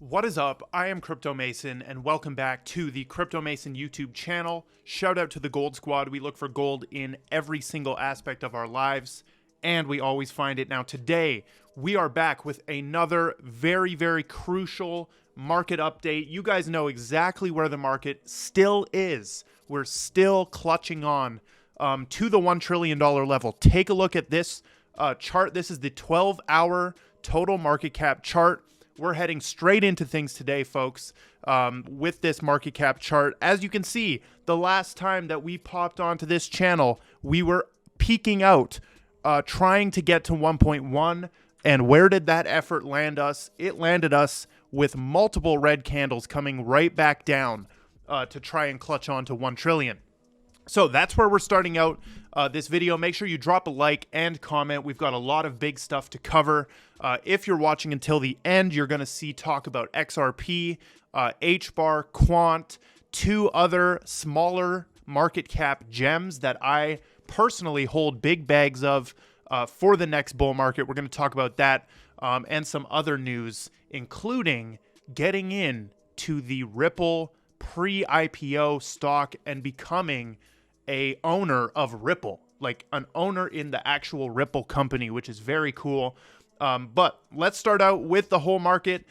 What is up? I am Crypto Mason, and welcome back to the Crypto Mason YouTube channel. Shout out to the Gold Squad. We look for gold in every single aspect of our lives, and we always find it. Now, today, we are back with another very crucial market update. You guys know exactly where the market still is. We're still clutching on to the $1 trillion level. Take a look at this chart. This is the 12-hour total market cap chart. We're heading straight into things today, folks, with this market cap chart. As you can see, the last time that we popped onto this channel, we were peaking out, trying to get to 1.1. And where did that effort land us? It landed us with multiple red candles coming right back down to try and clutch on to 1 trillion. So that's where we're starting out this video. Make sure you drop a like and comment. We've got a lot of big stuff to cover. If you're watching until the end, you're going to see talk about XRP, HBAR, Quant, two other smaller market cap gems that I personally hold big bags of for the next bull market. We're going to talk about that and some other news, including getting in to the Ripple pre-IPO stock and becoming a owner of Ripple, like an owner in the actual Ripple company, which is very cool. But let's start out with the whole market.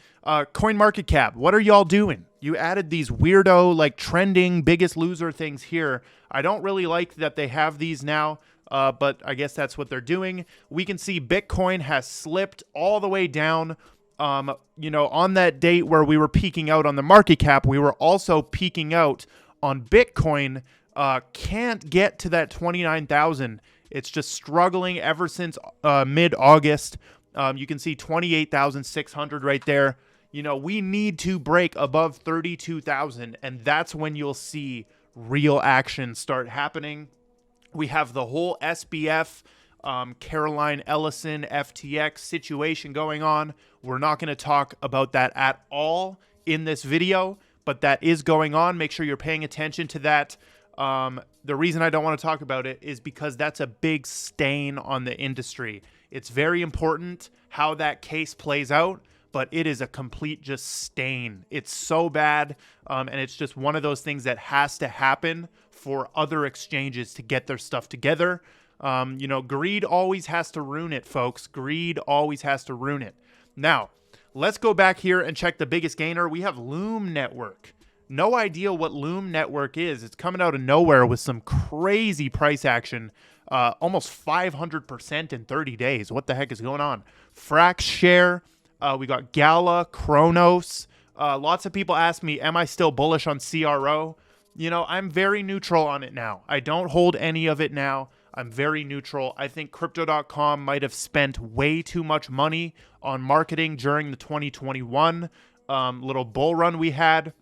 Coin market cap, what are y'all doing? You added these weirdo, like trending biggest loser things here. I don't really like that they have these now, but I guess that's what they're doing. We can see Bitcoin has slipped all the way down. You know, on that date where we were peaking out on the market cap, we were also peaking out on Bitcoin. Can't get to that 29,000. It's just struggling ever since mid-August. You can see 28,600 right there. You know, we need to break above 32,000, and that's when you'll see real action start happening. We have the whole SBF, Caroline Ellison, FTX situation going on. We're not going to talk about that at all in this video, but that is going on. Make sure you're paying attention to that. The reason I don't want to talk about it is because that's a big stain on the industry. It's very important how that case plays out, but it is a complete just stain. It's so bad, and it's just one of those things that has to happen for other exchanges to get their stuff together. You know, greed always has to ruin it, folks. Greed always has to ruin it. Now, let's go back here and check the biggest gainer. We have Loom Network. No idea what Loom Network is. It's coming out of nowhere with some crazy price action. Almost 500% in 30 days. What the heck is going on? Frax Share. We got Gala, Kronos. Lots of people ask me, am I still bullish on CRO? You know, I'm very neutral on it now. I don't hold any of it now. I'm very neutral. I think Crypto.com might have spent way too much money on marketing during the 2021 little bull run we had.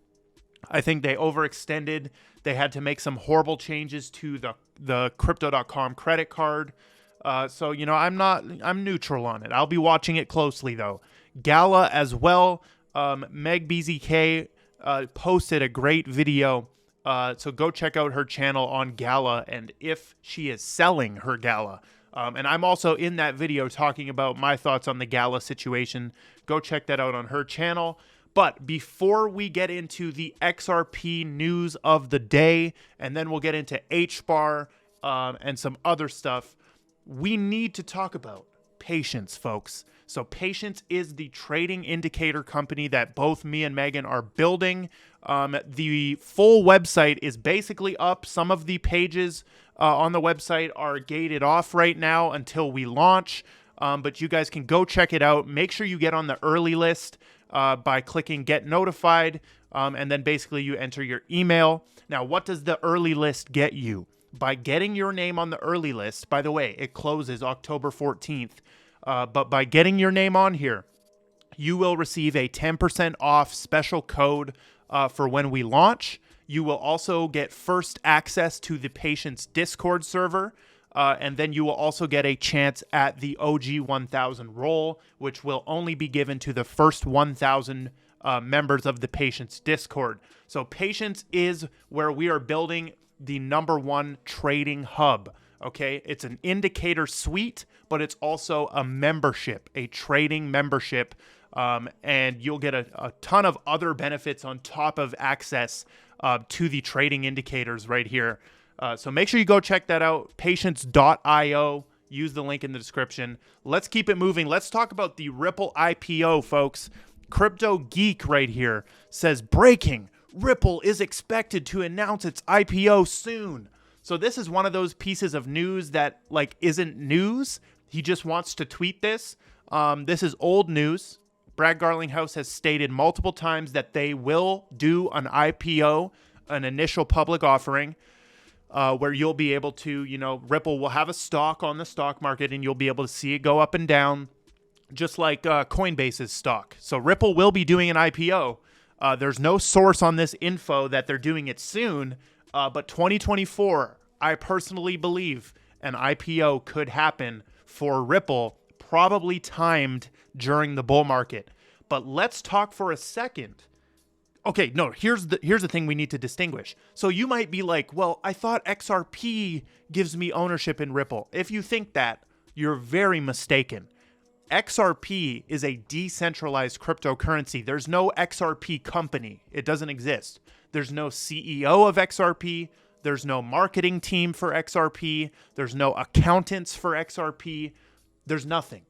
I think they overextended. They had to make some horrible changes to the Crypto.com credit card. So, you know, I'm neutral on it. I'll be watching it closely, though. Gala as well. Meg BZK posted a great video. So go check out her channel on Gala and if she is selling her Gala. And I'm also in that video talking about my thoughts on the Gala situation. Go check that out on her channel. But before we get into the XRP news of the day, and then we'll get into HBAR and some other stuff, we need to talk about Paytience, folks. So Paytience is the trading indicator company that both me and Megan are building. The full website is basically up. Some of the pages on the website are gated off right now until we launch. But you guys can go check it out. Make sure you get on the early list by clicking get notified. And then basically you enter your email. Now, what does the early list get you? By getting your name on the early list, by the way, it closes October 14th. But by getting your name on here, you will receive a 10% off special code for when we launch. You will also get first access to the Paytience Discord server. And then you will also get a chance at the OG 1000 role, which will only be given to the first 1000 members of the Paytience Discord. So Paytience is where we are building the #1 trading hub. Okay, it's an indicator suite, but it's also a membership, a trading membership And you'll get a ton of other benefits on top of access to the trading indicators right here. So make sure you go check that out, Paytience.io. Use the link in the description. Let's keep it moving. Let's talk about the Ripple IPO, folks. Crypto Geek right here says, breaking, Ripple is expected to announce its IPO soon. So this is one of those pieces of news that like isn't news. He just wants to tweet this. This is old news. Brad Garlinghouse has stated multiple times that they will do an IPO, an initial public offering, where you'll be able to, Ripple will have a stock on the stock market and you'll be able to see it go up and down, just like Coinbase's stock. So Ripple will be doing an IPO. There's no source on this info that they're doing it soon, but 2024, I personally believe an IPO could happen for Ripple, probably timed during the bull market. But let's talk for a second. Okay, no, here's the thing we need to distinguish. So you might be like, well, I thought XRP gives me ownership in Ripple. If you think that, you're very mistaken. XRP is a decentralized cryptocurrency. There's no XRP company. It doesn't exist. There's no CEO of XRP. There's no marketing team for XRP. There's no accountants for XRP. There's nothing.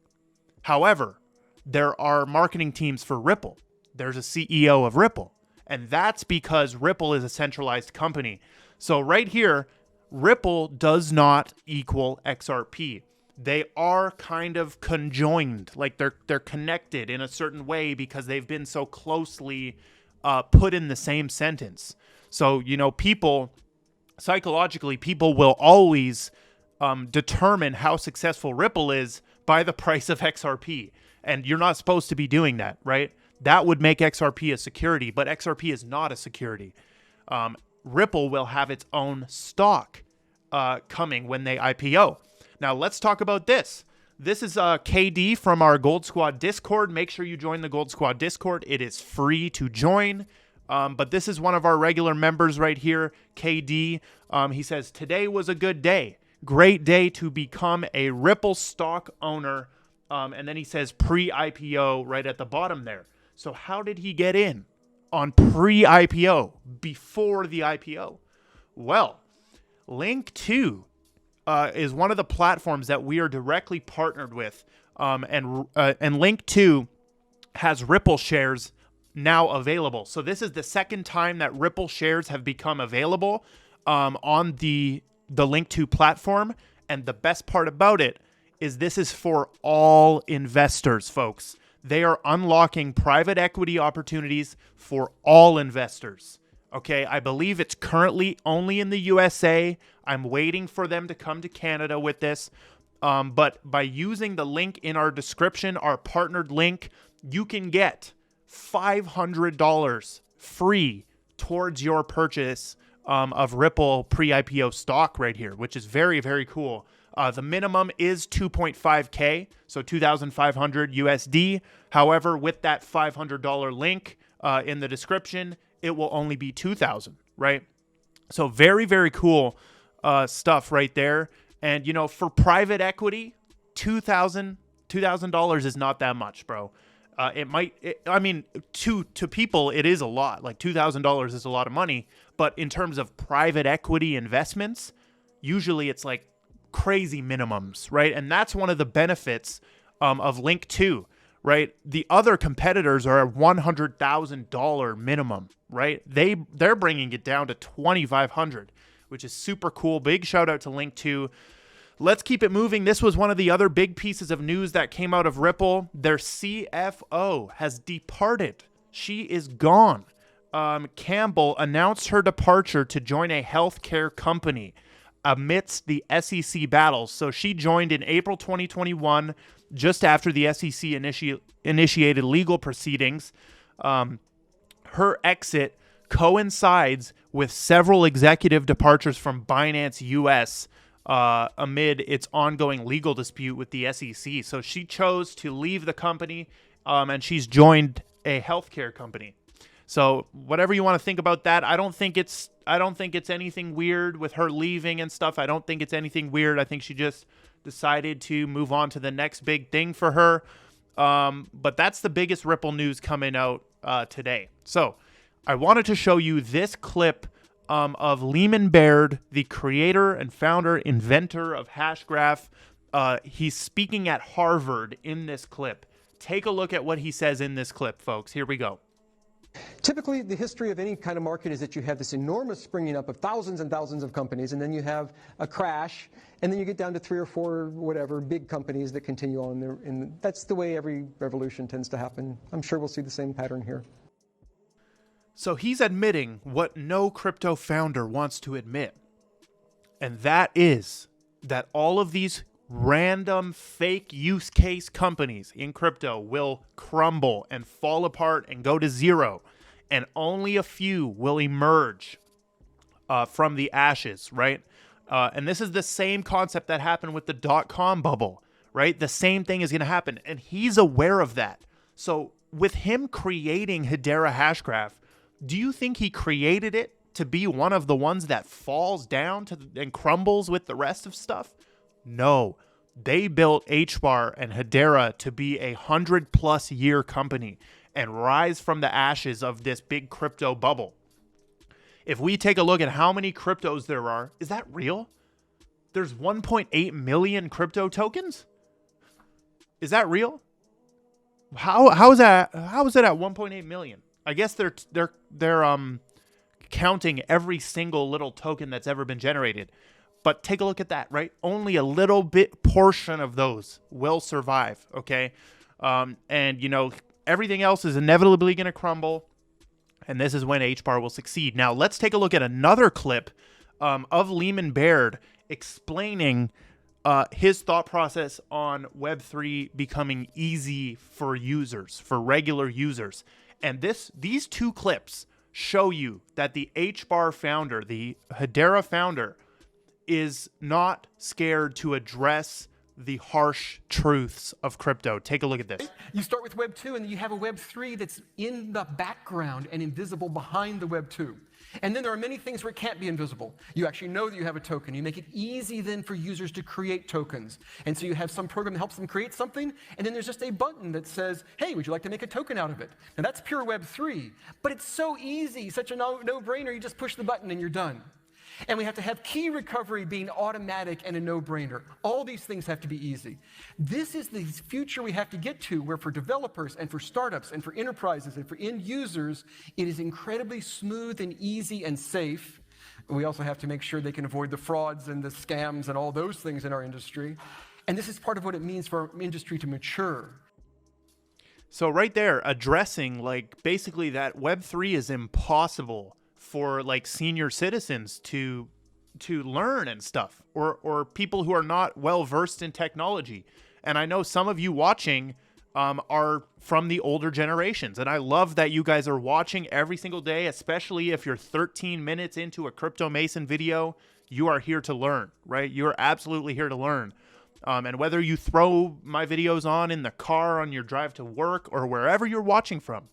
However, there are marketing teams for Ripple. There's a CEO of Ripple. And that's because Ripple is a centralized company. So right here, Ripple does not equal XRP. They are kind of conjoined, like they're connected in a certain way because they've been so closely put in the same sentence. So, people, psychologically, people will always determine how successful Ripple is by the price of XRP. And you're not supposed to be doing that, right? That would make XRP a security, but XRP is not a security. Ripple will have its own stock coming when they IPO. Now, let's talk about this. This is KD from our Gold Squad Discord. Make sure you join the Gold Squad Discord. It is free to join. But this is one of our regular members right here, KD. He says, today was a good day. Great day to become a Ripple stock owner. And then he says pre-IPO right at the bottom there. So how did he get in on pre-IPO, before the IPO? Well, Linqto is one of the platforms that we are directly partnered with. And Linqto has Ripple shares now available. So this is the second time that Ripple shares have become available on the Linqto platform. And the best part about it is this is for all investors, folks. They are unlocking private equity opportunities for all investors. Okay, I believe it's currently only in the USA. I'm waiting for them to come to Canada with this. But by using the link in our description, our partnered link, you can get $500 free towards your purchase of Ripple pre-IPO stock right here, which is very, very cool. The minimum is 2.5K, so 2,500 USD. However, with that $500 link in the description, it will only be 2,000, right? So very, very cool stuff right there. And, for private equity, $2,000 is not that much, bro. To people, it is a lot. Like $2,000 is a lot of money. But in terms of private equity investments, usually it's like crazy minimums, right? And that's one of the benefits of Linqto, right? The other competitors are a $100,000 minimum, right? They're bringing it down to $2,500, which is super cool. Big shout out to Linqto. Let's keep it moving. This was one of the other big pieces of news that came out of Ripple. Their CFO has departed. She is gone. Campbell announced her departure to join a healthcare company amidst the SEC battles. So she joined in April 2021, just after the SEC initiated legal proceedings. Her exit coincides with several executive departures from Binance US amid its ongoing legal dispute with the SEC. So she chose to leave the company, and she's joined a healthcare company. So whatever you want to think about that, I don't think it's anything weird with her leaving and stuff. I don't think it's anything weird. I think she just decided to move on to the next big thing for her. But that's the biggest Ripple news coming out today. So I wanted to show you this clip of Leemon Baird, the creator and founder, inventor of Hashgraph. He's speaking at Harvard in this clip. Take a look at what he says in this clip, folks. Here we go. Typically, the history of any kind of market is that you have this enormous springing up of thousands and thousands of companies, and then you have a crash, and then you get down to 3 or 4, whatever, big companies that continue on. And that's the way every revolution tends to happen. I'm sure we'll see the same pattern here. So he's admitting what no crypto founder wants to admit, and that is that all of these random fake use case companies in crypto will crumble and fall apart and go to zero, and only a few will emerge from the ashes, right? And this is the same concept that happened with the dot-com bubble, right? The same thing is going to happen, and he's aware of that. So with him creating Hedera Hashgraph, do you think he created it to be one of the ones that falls down and crumbles with the rest of stuff? No, they built HBAR and Hedera to be a 100+ year company and rise from the ashes of this big crypto bubble. If we take a look at how many cryptos there are, is that real? There's 1.8 million crypto tokens? Is that real? How is that? How is it at 1.8 million? I guess they're counting every single little token that's ever been generated. But take a look at that, right? Only a little bit portion of those will survive, okay? And, you know, everything else is inevitably going to crumble, and this is when HBAR will succeed. Now, let's take a look at another clip of Leemon Baird explaining his thought process on Web3 becoming easy for users, for regular users. And these two clips show you that the HBAR founder, the Hedera founder, is not scared to address the harsh truths of crypto. Take a look at this. You start with Web 2, and then you have a Web 3 that's in the background and invisible behind the Web 2. And then there are many things where it can't be invisible. You actually know that you have a token. You make it easy then for users to create tokens. And so you have some program that helps them create something, and then there's just a button that says, hey, would you like to make a token out of it? Now that's pure Web 3, but it's so easy, such a no-brainer, you just push the button and you're done. And we have to have key recovery being automatic and a no-brainer. All these things have to be easy. This is the future we have to get to, where for developers and for startups and for enterprises and for end users, it is incredibly smooth and easy and safe. We also have to make sure they can avoid the frauds and the scams and all those things in our industry. And this is part of what it means for our industry to mature. So right there, addressing like basically that Web3 is impossible for like senior citizens to learn and stuff, or people who are not well versed in technology. And I know some of you watching are from the older generations, and I love that you guys are watching every single day, especially if you're 13 minutes into a Crypto Mason video. You are here to learn, right? You're absolutely here to learn. And whether you throw my videos on in the car on your drive to work or wherever you're watching from,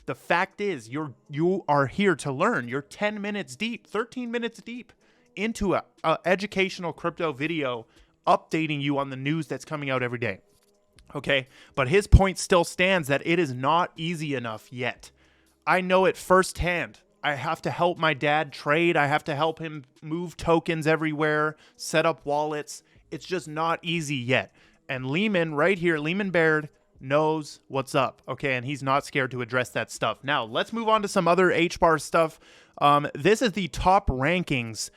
the fact is, you are here to learn. You're 10 minutes deep, 13 minutes deep into a educational crypto video updating you on the news that's coming out every day. Okay, but his point still stands that it is not easy enough yet. I know it firsthand. I have to help my dad trade. I have to help him move tokens everywhere, set up wallets. It's just not easy yet. And Leemon right here, Leemon Baird, knows what's up, okay, and he's not scared to address that stuff. Now, let's move on to some other HBAR stuff. This is the top rankings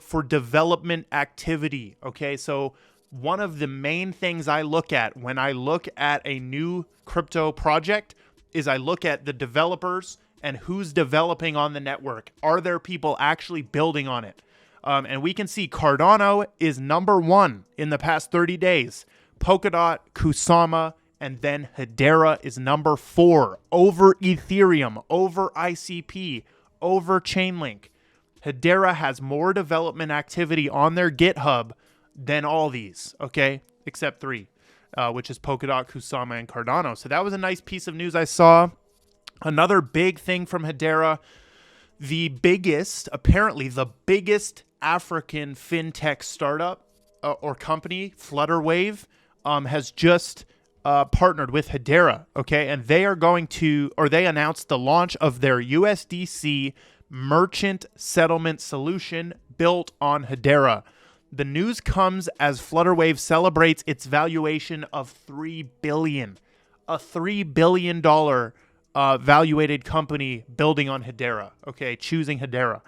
for development activity, okay? So one of the main things I look at when I look at a new crypto project is I look at the developers and who's developing on the network. Are there people actually building on it? And we can see Cardano is #1 in the past 30 days. Polkadot, Kusama, and then Hedera is #4 over Ethereum, over ICP, over Chainlink. Hedera has more development activity on their GitHub than all these, okay? Except 3, which is Polkadot, Kusama, and Cardano. So that was a nice piece of news I saw. Another big thing from Hedera, apparently the biggest African fintech startup or company, Flutterwave, has just partnered with Hedera, okay? And they are going to, or they announced the launch of their USDC merchant settlement solution built on Hedera. The news comes as Flutterwave celebrates its valuation of $3 billion. A $3 billion valuated company building on Hedera, okay, choosing Hedera.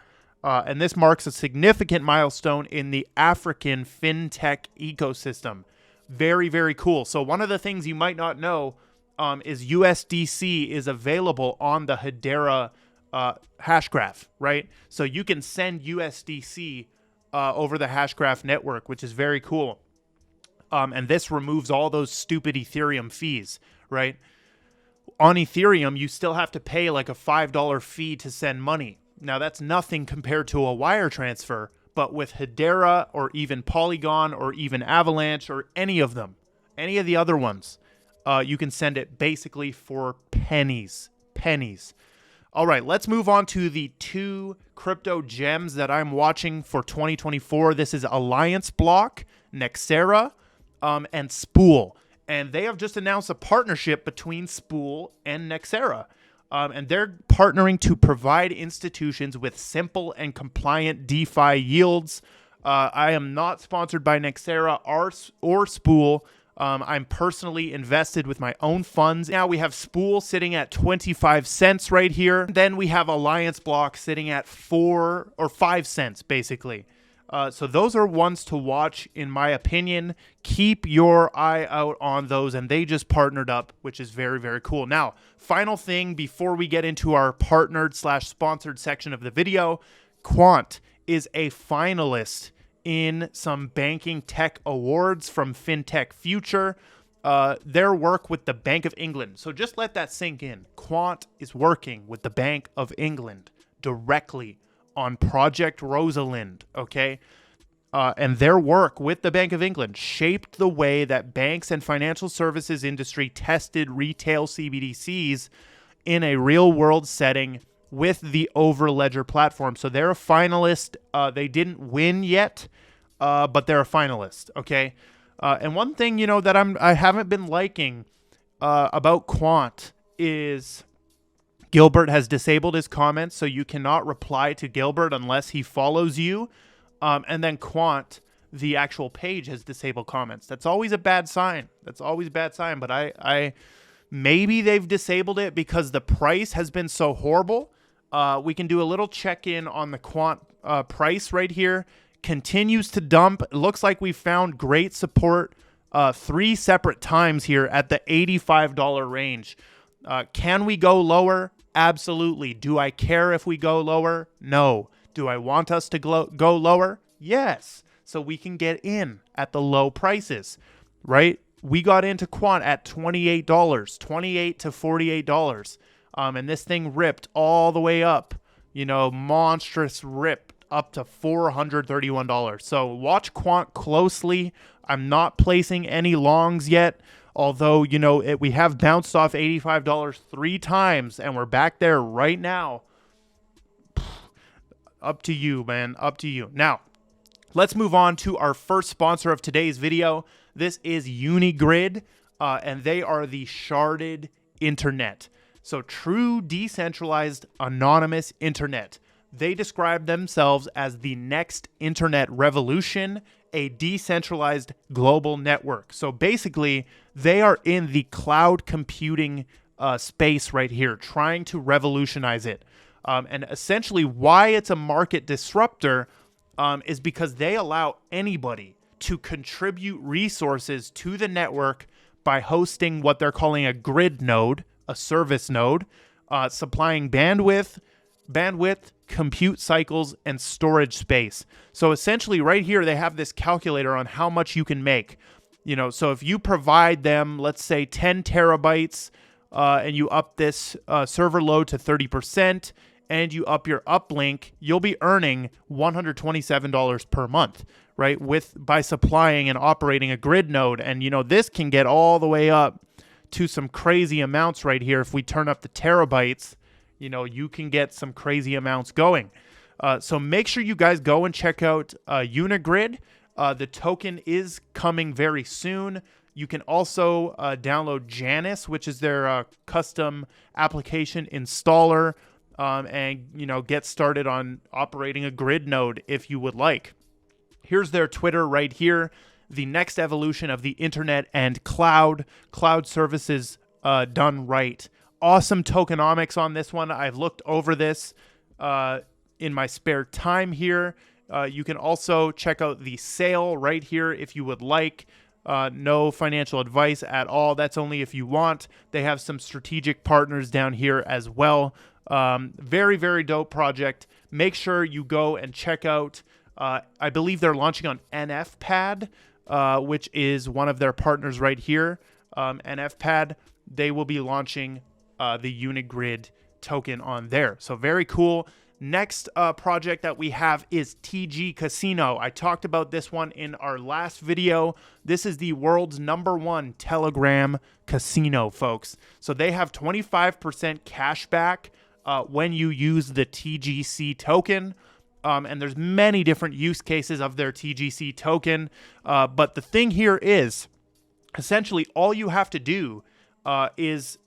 And this marks a significant milestone in the African fintech ecosystem. Very, very cool. So one of the things you might not know is USDC is available on the Hedera Hashgraph, right? So you can send USDC over the Hashgraph network, which is very cool. And this removes all those stupid Ethereum fees, right? On Ethereum, you still have to pay like a $5 fee to send money. Now, that's nothing compared to a wire transfer, but with Hedera or even Polygon or even Avalanche or any of them, any of the other ones, you can send it basically for pennies. Pennies. All right, let's move on to the 2 crypto gems that I'm watching for 2024. This is Alliance Block, Nexera, and Spool. And they have just announced a partnership between Spool and Nexera. And they're partnering to provide institutions with simple and compliant DeFi yields. I am not sponsored by Nexera or Spool. I'm personally invested with my own funds. Now we have Spool sitting at 25 cents right here. Then we have Alliance Block sitting at 4 or 5 cents, basically. So those are ones to watch, in my opinion. Keep your eye out on those, and they just partnered up, which is very, very cool. Now, final thing before we get into our partnered/sponsored section of the video, Quant is a finalist in some banking tech awards from FinTech Future. Their work with the Bank of England. So just let that sink in. Quant is working with the Bank of England directly on Project Rosalind, okay? And their work with the Bank of England shaped the way that banks and financial services industry tested retail CBDCs in a real-world setting with the Overledger platform. So they're a finalist. They didn't win yet, but they're a finalist, okay? And one thing, you know, that I haven't been liking about Quant is Gilbert has disabled his comments, so you cannot reply to Gilbert unless he follows you. And then Quant, the actual page, has disabled comments. That's always a bad sign. That's always a bad sign. But I maybe they've disabled it because the price has been so horrible. We can do a little check-in on the Quant price right here. Continues to dump. It looks like we found great support 3 separate times here at the $85 range. Can we go lower? Absolutely. Do I care if we go lower? No. Do I want us to go lower? Yes. So we can get in at the low prices, right? We got into Quant at $28, $28 to $48. And this thing ripped all the way up, you know, monstrous rip up to $431. So watch Quant closely. I'm not placing any longs yet. Although, you know, we have bounced off $85 3 times, and we're back there right now. Up to you, man. Up to you. Now, let's move on to our first sponsor of today's video. This is Unigrid, and they are the sharded internet. So true decentralized anonymous internet. They describe themselves as the next internet revolution, a decentralized global network. So basically, they are in the cloud computing space right here, trying to revolutionize it. And essentially why it's a market disruptor is because they allow anybody to contribute resources to the network by hosting what they're calling a grid node, a service node, supplying bandwidth, compute cycles, and storage space. So essentially right here, they have this calculator on how much you can make. You know, so if you provide them, let's say 10 terabytes, and you up this server load to 30%, and you up your uplink, you'll be earning $127 per month, right? By supplying and operating a grid node. And, you know, this can get all the way up to some crazy amounts right here. If we turn up the terabytes, you know, you can get some crazy amounts going. So make sure you guys go and check out Unigrid. The token is coming very soon. You can also download Janus, which is their custom application installer, and get started on operating a grid node if you would like. Here's their Twitter right here. The next evolution of the internet and cloud services done right. Awesome tokenomics on this one. I've looked over this in my spare time here. You can also check out the sale right here if you would like. No financial advice at all. That's only if you want. They have some strategic partners down here as well. Very, very dope project. Make sure you go and check out. I believe they're launching on NFPad, which is one of their partners right here. NFPad, they will be launching the Unigrid token on there. So very cool. Next project that we have is TG Casino. I talked about this one in our last video. This is the world's #1 Telegram casino, folks. So they have 25% cash back when you use the TGC token. And there's many different use cases of their TGC token. But the thing here is, essentially, all you have to do is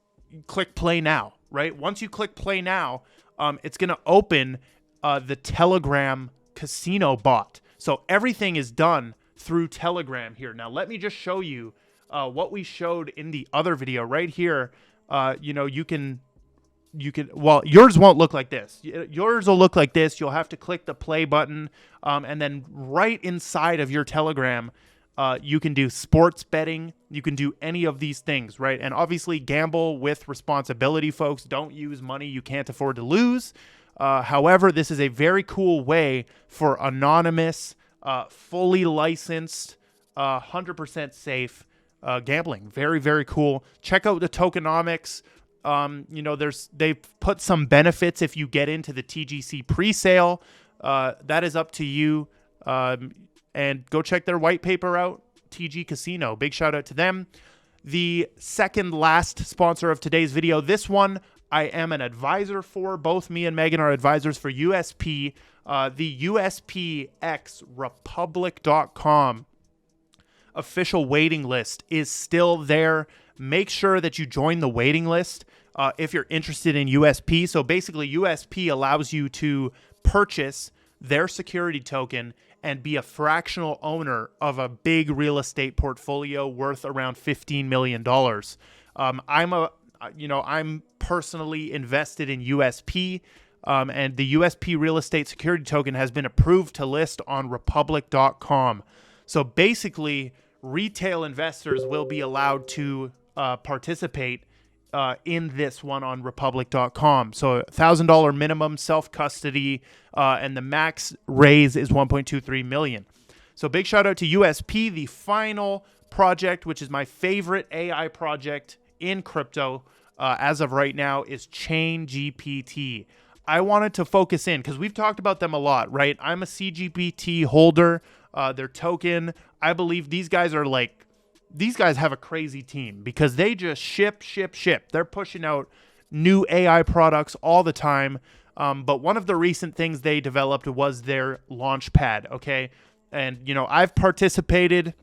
click play now, right? Once you click play now, it's going to open the Telegram casino bot. So everything is done through Telegram here. Now, let me just show you what we showed in the other video right here. Well, yours won't look like this. Yours will look like this. You'll have to click the play button. And then right inside of your Telegram, you can do sports betting. You can do any of these things, right? And obviously gamble with responsibility, folks. Don't use money you can't afford to lose. However, this is a very cool way for anonymous, fully licensed, 100% safe gambling. Very, very cool. Check out the tokenomics. They've put some benefits if you get into the TGC pre-sale. That is up to you. And go check their white paper out, TG Casino. Big shout out to them. The second last sponsor of today's video. This one I am an advisor for. Both me and Megan are advisors for USP. The USPXRepublic.com official waiting list is still there. Make sure that you join the waiting list if you're interested in USP. So basically, USP allows you to purchase their security token and be a fractional owner of a big real estate portfolio worth around $15 million. I'm personally invested in USP, and the USP real estate security token has been approved to list on republic.com. So basically, retail investors will be allowed to participate in this one on republic.com. So $1,000 minimum self-custody, and the max raise is 1.23 million. So big shout out to USP. The final project, which is my favorite AI project in crypto as of right now, is ChainGPT. I wanted to focus in because we've talked about them a lot, right? I'm a CGPT holder, their token. I believe these guys have a crazy team because they just ship. They're pushing out new AI products all the time. But one of the recent things they developed was their launchpad, okay? And, I've participated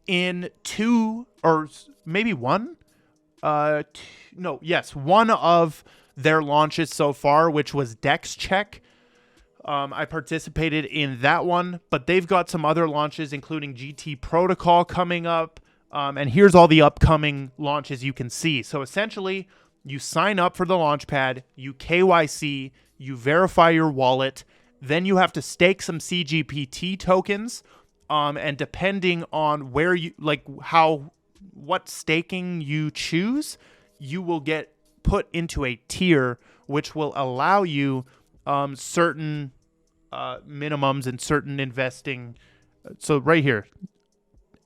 in two or maybe one. One of their launches so far, which was DexCheck. I participated in that one, but they've got some other launches, including GT Protocol coming up. And here's all the upcoming launches you can see. So essentially, you sign up for the launchpad, you KYC, you verify your wallet, then you have to stake some CGPT tokens. And depending on where you, what staking you choose, you will get put into a tier, which will allow you certain minimums and certain investing. So right here,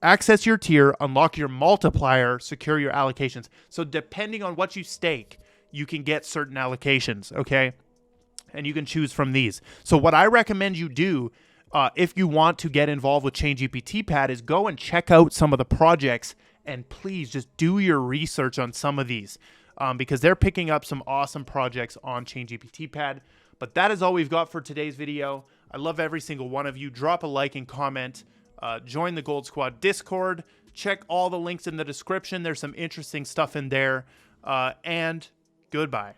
access your tier, unlock your multiplier, secure your allocations. So depending on what you stake, you can get certain allocations, okay? And you can choose from these. So what I recommend you do if you want to get involved with ChainGPT Pad is go and check out some of the projects, and please just do your research on some of these because they're picking up some awesome projects on ChainGPT Pad. But that is all we've got for today's video. I love every single one of you. Drop a like and comment. Join the Gold Squad Discord. Check all the links in the description. There's some interesting stuff in there. And goodbye.